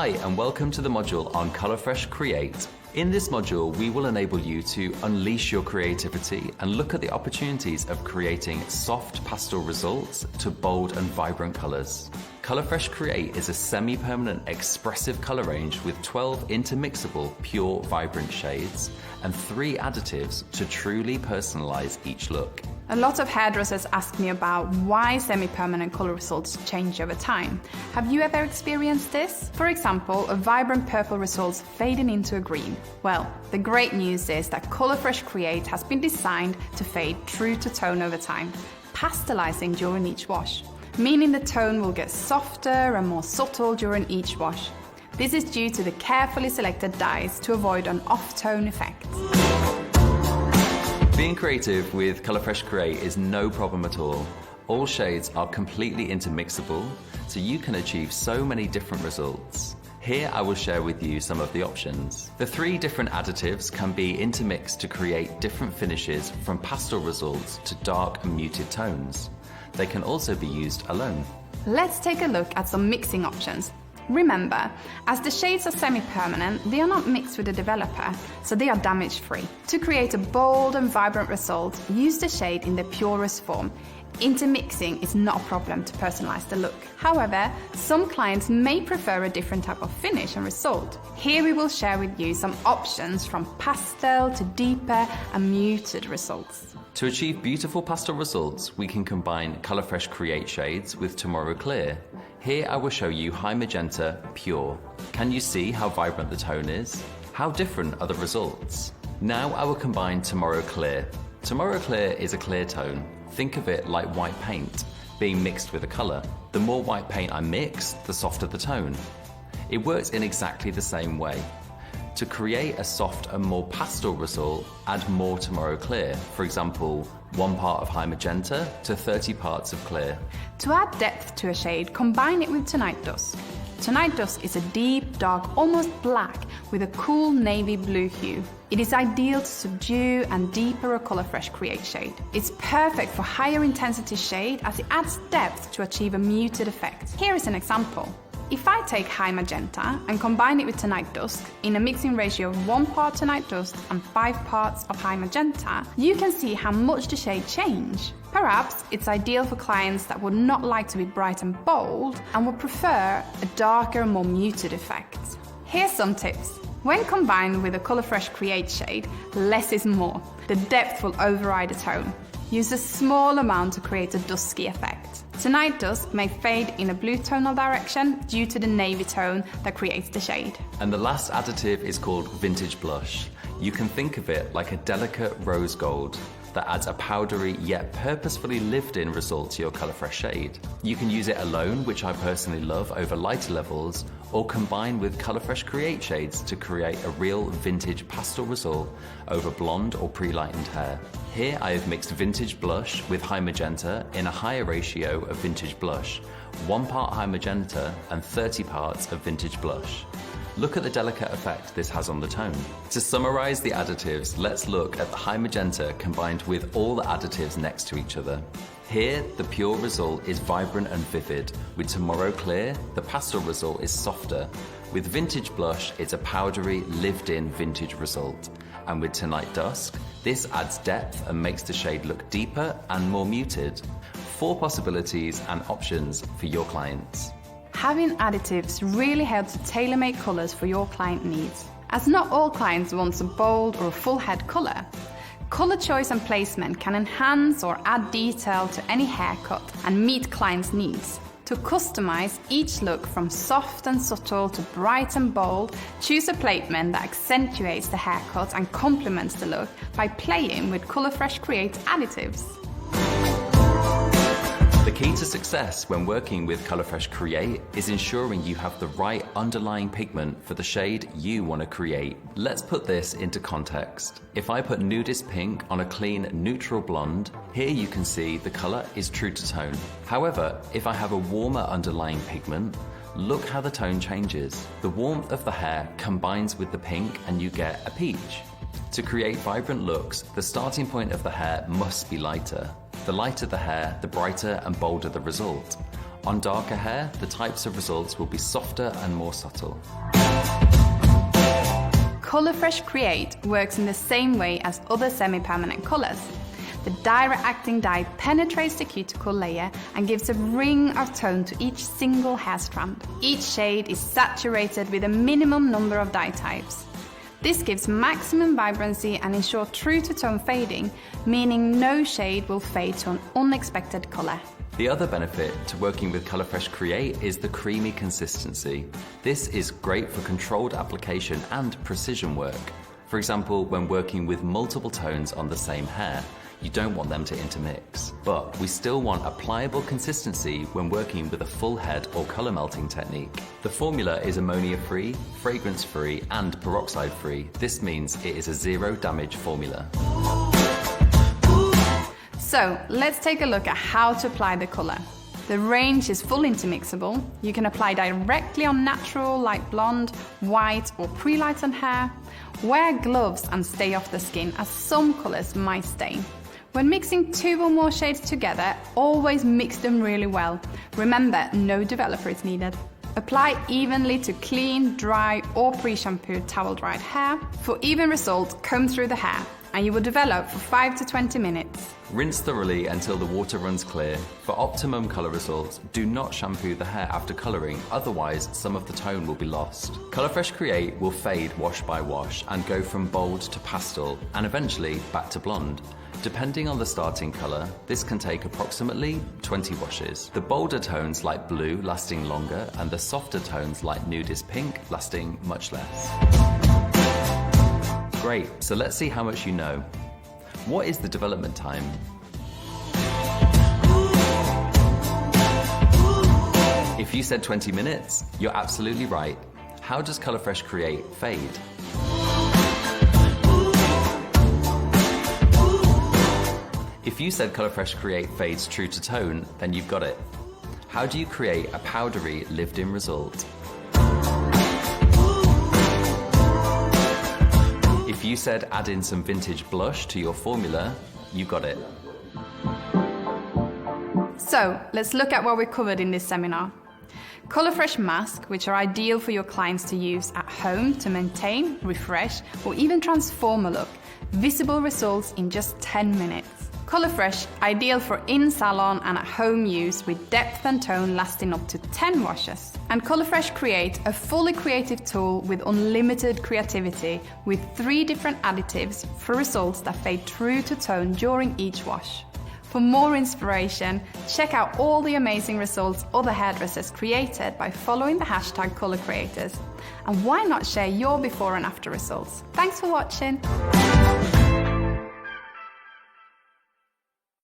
Hi, and welcome to the module on ColourFresh Create. In this module, we will enable you to unleash your creativity and look at the opportunities of creating soft pastel results to bold and vibrant colours. ColourFresh Create is a semi-permanent expressive colour range with 12 intermixable, pure, vibrant shades and 3 additives to truly personalise each look. A lot of hairdressers ask me about why semi-permanent colour results change over time. Have you ever experienced this? For example, a vibrant purple results fading into a green. Well, the great news is that ColourFresh Create has been designed to fade true to tone over time, pastelising during each wash, meaning the tone will get softer and more subtle during each wash. This is due to the carefully selected dyes to avoid an off-tone effect. Being creative with ColourFresh Create is no problem at all. All shades are completely intermixable, so you can achieve so many different results. Here I will share with you some of the options. The 3 different additives can be intermixed to create different finishes from pastel results to dark and muted tones. They can also be used alone. Let's take a look at some mixing options. Remember, as the shades are semi-permanent, they are not mixed with the developer, so they are damage-free. To create a bold and vibrant result, use the shade in the purest form. Intermixing is not a problem to personalize the look. However, some clients may prefer a different type of finish and result. Here we will share with you some options from pastel to deeper and muted results. To achieve beautiful pastel results, we can combine ColourFresh Create shades with Tomorrow Clear. Here I will show you High Magenta Pure. Can you see how vibrant the tone is? How different are the results? Now I will combine Tomorrow Clear. Tomorrow Clear is a clear tone. Think of it like white paint, being mixed with a colour. The more white paint I mix, the softer the tone. It works in exactly the same way. To create a soft and more pastel result, add more Tomorrow Clear. For example, 1 part of High Magenta to 30 parts of clear. To add depth to a shade, combine it with Tonight Dusk. Tonight Dusk is a deep, dark, almost black with a cool navy blue hue. It is ideal to subdue and deeper a ColourFresh Create shade. It's perfect for higher intensity shade as it adds depth to achieve a muted effect. Here is an example. If I take High Magenta and combine it with Tonight Dusk in a mixing ratio of 1 part Tonight Dusk and 5 parts of High Magenta, you can see how much the shade change. Perhaps it's ideal for clients that would not like to be bright and bold and would prefer a darker and more muted effect. Here's some tips. When combined with a ColourFresh Create shade, less is more. The depth will override the tone. Use a small amount to create a dusky effect. Tonight Dusk may fade in a blue tonal direction due to the navy tone that creates the shade. And the last additive is called Vintage Blush. You can think of it like a delicate rose gold that adds a powdery yet purposefully lived-in result to your ColourFresh shade. You can use it alone, which I personally love, over lighter levels, or combine with ColourFresh Create shades to create a real vintage pastel result over blonde or pre-lightened hair. Here I have mixed Vintage Blush with High Magenta in a higher ratio of Vintage Blush, 1 part High Magenta and 30 parts of Vintage Blush. Look at the delicate effect this has on the tone. To summarize the additives, let's look at the High Magenta combined with all the additives next to each other. Here, the pure result is vibrant and vivid. With Tomorrow Clear, the pastel result is softer. With Vintage Blush, it's a powdery, lived-in vintage result. And with Tonight Dusk, this adds depth and makes the shade look deeper and more muted. 4 possibilities and options for your clients. Having additives really helps to tailor-make colours for your client needs, as not all clients want a bold or a full head colour. Colour choice and placement can enhance or add detail to any haircut and meet clients' needs. To customize each look from soft and subtle to bright and bold, choose a placement that accentuates the haircut and complements the look by playing with ColourFresh Create additives. The key to success when working with ColourFresh Create is ensuring you have the right underlying pigment for the shade you want to create. Let's put this into context. If I put nudist pink on a clean neutral blonde, here you can see the colour is true to tone. However, if I have a warmer underlying pigment, look how the tone changes. The warmth of the hair combines with the pink and you get a peach. To create vibrant looks, the starting point of the hair must be lighter. The lighter the hair, the brighter and bolder the result. On darker hair, the types of results will be softer and more subtle. Colour Fresh Create works in the same way as other semi-permanent colours. The direct acting dye penetrates the cuticle layer and gives a ring of tone to each single hair strand. Each shade is saturated with a minimum number of dye types. This gives maximum vibrancy and ensures true to tone fading, meaning no shade will fade to an unexpected colour. The other benefit to working with Colour Fresh Create is the creamy consistency. This is great for controlled application and precision work. For example, when working with multiple tones on the same hair, you don't want them to intermix. But we still want a pliable consistency when working with a full head or colour melting technique. The formula is ammonia-free, fragrance-free and peroxide-free. This means it is a zero damage formula. So let's take a look at how to apply the colour. The range is full intermixable. You can apply directly on natural, light blonde, white or pre-lightened hair. Wear gloves and stay off the skin as some colours might stain. When mixing 2 or more shades together, always mix them really well. Remember, no developer is needed. Apply evenly to clean, dry or pre-shampooed towel-dried hair. For even results, comb through the hair and you will develop for 5 to 20 minutes. Rinse thoroughly until the water runs clear. For optimum colour results, do not shampoo the hair after colouring, otherwise some of the tone will be lost. Colour Fresh Create will fade wash by wash and go from bold to pastel and eventually back to blonde. Depending on the starting colour, this can take approximately 20 washes. The bolder tones like blue lasting longer and the softer tones like nudist pink lasting much less. Great, so let's see how much you know. What is the development time? If you said 20 minutes, you're absolutely right. How does Colour Fresh Create fade? If you said Colour Fresh Create fades true to tone, then you've got it. How do you create a powdery, lived-in result? If you said add in some vintage blush to your formula, you got it. So, let's look at what we covered in this seminar. Colour Fresh masks, which are ideal for your clients to use at home to maintain, refresh, or even transform a look. Visible results in just 10 minutes. Colour Fresh, ideal for in-salon and at-home use with depth and tone lasting up to 10 washes. And Colour Fresh Create, a fully creative tool with unlimited creativity with 3 different additives for results that fade true to tone during each wash. For more inspiration, check out all the amazing results other hairdressers created by following the hashtag Colour Creators. And why not share your before and after results? Thanks for watching.